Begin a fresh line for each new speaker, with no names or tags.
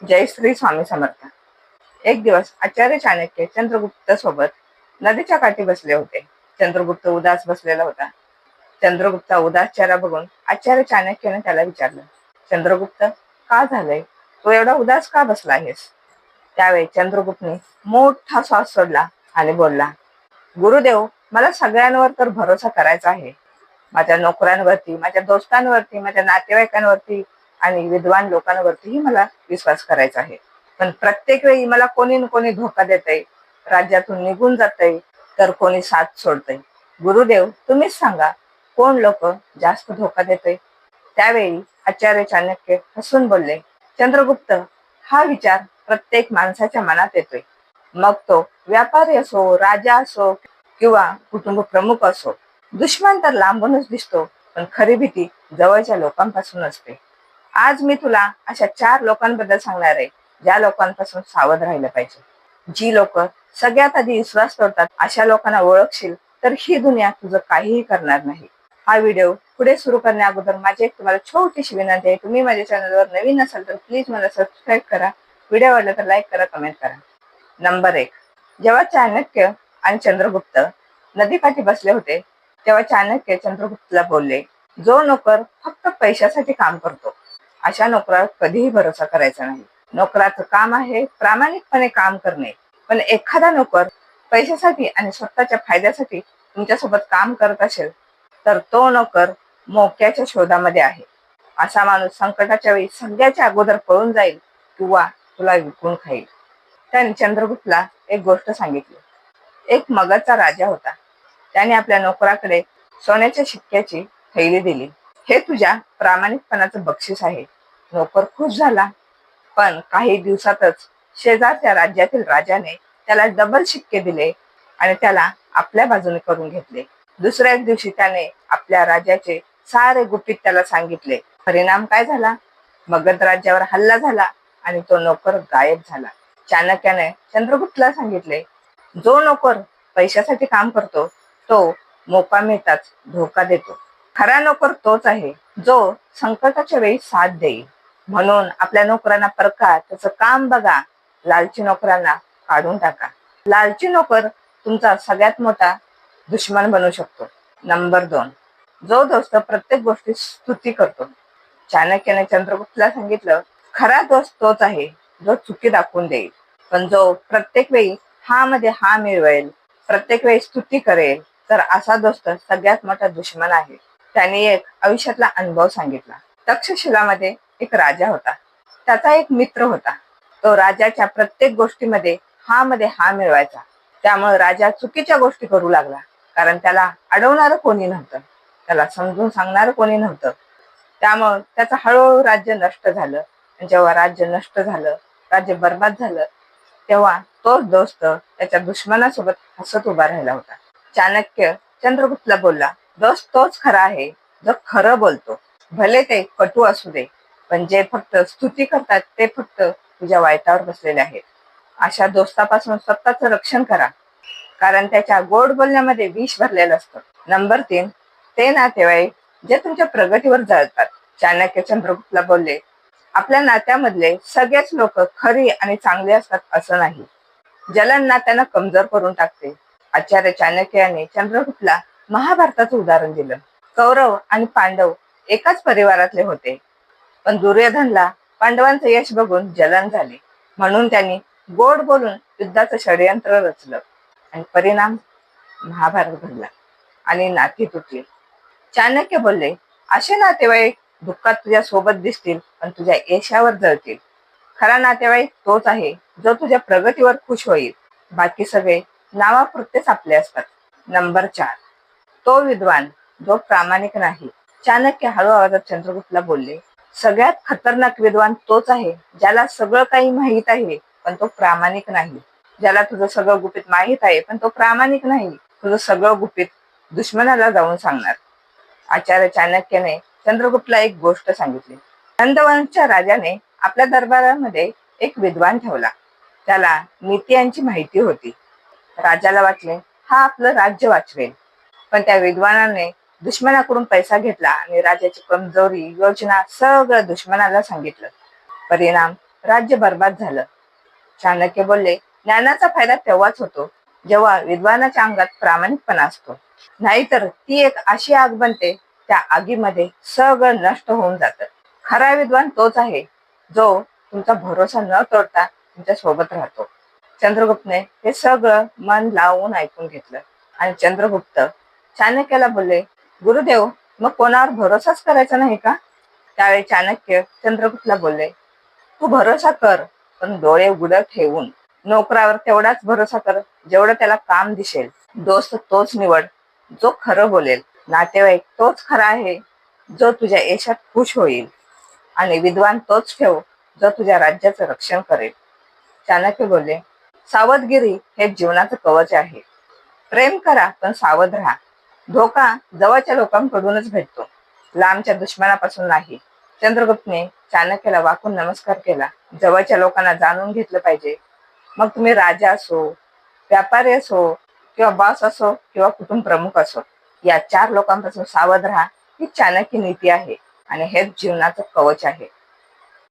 जय श्री स्वामी समर्थ. एक दिवस आचार्य चाणक्य चंद्रगुप्त सोबत नदीच्या काठी बसले होते. चंद्रगुप्त उदास बसलेला होता. चंद्रगुप्ता उदास चेहरा बघून आचार्य चाणक्याने त्याला विचारलं, चंद्रगुप्त, का झालंय? तू एवढा उदास का बसला आहेस? त्यावेळी चंद्रगुप्तने मोठा श्वास सोडला आणि बोलला, गुरुदेव, मला सगळ्यांवर तर भरोसा करायचा आहे. माझ्या नोकरांवरती, माझ्या दोस्तांवरती, माझ्या नातेवाईकांवरती आणि विद्वान लोकांवरतीही मला विश्वास करायचा आहे. पण प्रत्येक वेळी मला कोणी ना कोणी धोका देतंय, राज्यातून निघून जातंय, तर कोणी साथ सोडतंय. गुरुदेव, तुम्हीच सांगा, कोण लोक जास्त धोका देतंय? त्यावेळी आचार्य चाणक्य हसून बोलले, चंद्रगुप्त, हा विचार प्रत्येक माणसाच्या मनात येतोय. मग तो व्यापारी असो, राजा असो किंवा कुटुंब प्रमुख असो. दुश्मन तर लांबूनच दिसतो, पण खरी भीती जवळच्या लोकांपासून असते. आज मी तुला अशा 4 लोकांबद्दल सांगणार आहे, ज्या लोकांपासून सावध राहिलं पाहिजे. जी लोक सगळ्यात आधी विश्वास तोडतात, अशा लोकांना ओळखशील तर ही दुनिया तुझं काहीही करणार नाही. हा व्हिडिओ पुढे सुरू करण्या अगोदर माझी एक तुम्हाला छोटीशी विनंती आहे. तुम्ही माझ्या चॅनलवर नवीन असाल तर प्लीज मला सबस्क्राईब करा. व्हिडिओ आवडला तर लाईक करा, कमेंट करा. नंबर 1. जेव्हा चाणक्य आणि चंद्रगुप्त नदीकाठी बसले होते, तेव्हा चाणक्य चंद्रगुप्तला बोलले, जो नोकर फक्त पैशासाठी काम करतो, अशा नोकरावर कधीही भरोसा करायचा नाही. नोकराचं काम आहे प्रामाणिकपणे काम करणे. पण एखादा नोकर पैशासाठी आणि स्वतःच्या फायद्यासाठी तुमच्यासोबत काम करत असेल, तर तो नोकर मोक्याच्या शोधामध्ये आहे. असा माणूस संकटाच्या वेळी सगळ्याच्या अगोदर पळून जाईल किंवा तुला विकून खाईल. त्याने चंद्रगुप्तला एक गोष्ट सांगितली. एक मगधचा राजा होता. त्याने आपल्या नोकराकडे सोन्याच्या शिक्क्याची थैली दिली. हे तुझ्या प्रामाणिकपणाचं बक्षीस आहे. नोकर खुश झाला. पण काही दिवसातच शेजारच्या राज्यातील राजाने त्याला डबल शिक्के दिले आणि त्याला आपल्या बाजूने करून घेतले. दुसऱ्याच दिवशी त्याने आपल्या राजाचे सारे गुपित त्याला सांगितले. परिणाम काय झाला? मगध राज्यावर हल्ला झाला आणि तो नोकर गायब झाला. चाणक्याने चंद्रगुप्तला सांगितले, जो नोकर पैशासाठी काम करतो, तो मोका मिळताच धोका देतो. खरा नोकर तोच आहे, जो संकटाच्या वेळी साथ देईल. म्हणून आपल्या नोकरांना परखा, त्याचं काम बघा. लालची नोकरांना काढून टाका. लालची नोकर तुमचा सगळ्यात मोठा दुश्मन बनू शकतो. नंबर 2. जो दोस्त प्रत्येक गोष्टी स्तुती करतो. चाणक्याने चंद्रगुप्तला सांगितलं, खरा दोस्त तोच आहे, जो चुकी दाखवून देईल. पण जो प्रत्येक वेळी हा मध्ये हा मिळवेल, प्रत्येक वेळी स्तुती करेल, तर असा दोस्त सगळ्यात मोठा दुश्मन आहे. त्याने एक आयुष्यातला अनुभव सांगितला. तक्षशिलामध्ये एक राजा होता. त्याचा एक मित्र होता. तो राजाच्या प्रत्येक गोष्टीमध्ये हा मध्ये हा मिळवायचा. त्यामुळे राजा चुकीच्या गोष्टी करू लागला, कारण त्याला अडवणारं कोणी नव्हतं, त्याला समजून सांगणारं कोणी नव्हतं. त्यामुळे त्याचं हळूहळू राज्य नष्ट झालं. जेव्हा राज्य नष्ट झालं, राज्य बर्बाद झालं, तेव्हा तोच दोस्त त्याच्या दुश्मनासोबत हसत उभा राहिला होता. चाणक्य चंद्रगुप्तला बोलला, दोस्त तोच खरा आहे, जो खरं बोलतो. भले ते कटू असू दे, पण जे फक्त स्तुती करतात ते फक्त तुझ्या वाईटावर बसलेले आहेत. अशा दोस्तापासून स्वतःचं रक्षण करा, कारण त्याच्या गोड बोलण्यामध्ये विष भरलेलं असतं. नंबर 3. ते नातेवाईक जे तुमच्या प्रगतीवर जळतात. चाणक्य चंद्रगुप्तला बोलले, आपल्या नात्यामधले सगळेच लोक खरी आणि चांगली असतात असं नाही. जलन नात्यांना कमजोर करून टाकते. आचार्य चाणक्य यांनी चंद्रगुप्तला महाभारताचं उदाहरण दिलं. कौरव आणि पांडव एकाच परिवारातले होते, पण दुर्योधनला पांडवांचं यश बघून जलन झाले. म्हणून त्यांनी गोड बोलून युद्धाचं षडयंत्र रचलं आणि परिणाम महाभारत घडला आणि नाती तुटली. चाणक्य बोलले, असे नातेवाईक दुःखात तुझ्या सोबत दिसतील, पण तुझ्या यशावर जळतील. खरा नातेवाईक तोच आहे, जो तुझ्या प्रगतीवर खुश होईल. बाकी सगळे नावापुरतेच आपले असतात. नंबर 4. तो विद्वान जो प्रामाणिक नाही. चाणक्य हळू आवाजात चंद्रगुप्तला बोलले, सगळ्यात खतरनाक विद्वान तोच आहे, ज्याला सगळं काही माहीत आहे, पण तो प्रामाणिक नाही. ज्याला तुझं सगळं गुपित माहीत आहे, पण तो प्रामाणिक नाही. तुझं सगळं गुपित दुश्मनाला जाऊन सांगणार. आचार्य चाणक्याने चंद्रगुप्तला एक गोष्ट सांगितली. नंदवंशच्या राजाने आपल्या दरबारामध्ये एक विद्वान ठेवला. त्याला नीती माहिती होती. राजाला वाटले, हा आपलं राज्य वाचवेल. पण त्या विद्वानाने दुश्मनाकडून पैसा घेतला आणि राजाची कमजोरी, योजना सगळं दुश्मनाला सांगितलं. परिणाम राज्य बर्बाद झालं. चाणक्य बोलले, ज्ञानाचा फायदा तेव्हाच होतो जेव्हा विद्वानाच्या अंगात प्रामाणिकपणा असतो. नाहीतर ती एक अशी आग बनते, त्या आगीमध्ये सगळं नष्ट होऊन जातं. खरा विद्वान तोच आहे जो तुमचा भरोसा न तोडता तुमच्या सोबत राहतो. चंद्रगुप्तने हे सगळं मन लावून ऐकून घेतलं आणि चंद्रगुप्त चाणक्याला बोलले, गुरुदेव, मग कोणावर भरोसाच करायचा नाही का? त्यावेळी चाणक्य चंद्रगुप्तला बोलले, तू भरोसा कर, पण डोळे उघड ठेवून. नोकरावर तेवढाच भरोसा कर जेवढं त्याला काम दिसेल. दोस्त तोच निवड जो खरं बोलेल. नातेवाईक तोच खरा आहे जो तुझ्या यशात खुश होईल. आणि विद्वान तोच ठेव जो तुझ्या राज्याचं रक्षण करेल. चाणक्य बोलले, सावधगिरी हे जीवनाचं कवच आहे. प्रेम करा पण सावध राहा. धोका जवळच्या लोकांकडूनच भेटतो, लांबच्या दुश्मनापासून नाही. चंद्रगुप्तने चाणक्याला वाकून नमस्कार केला. जवळच्या लोकांना जाणून घेतलं पाहिजे. मग तुम्ही राजा असो, व्यापारी असो, किंवा बॉस असो, किंवा कुटुंब प्रमुख असो, या 4 लोकांपासून सावध राहा. ही चाणक्य नीती आहे आणि हेच जीवनाचं कवच आहे.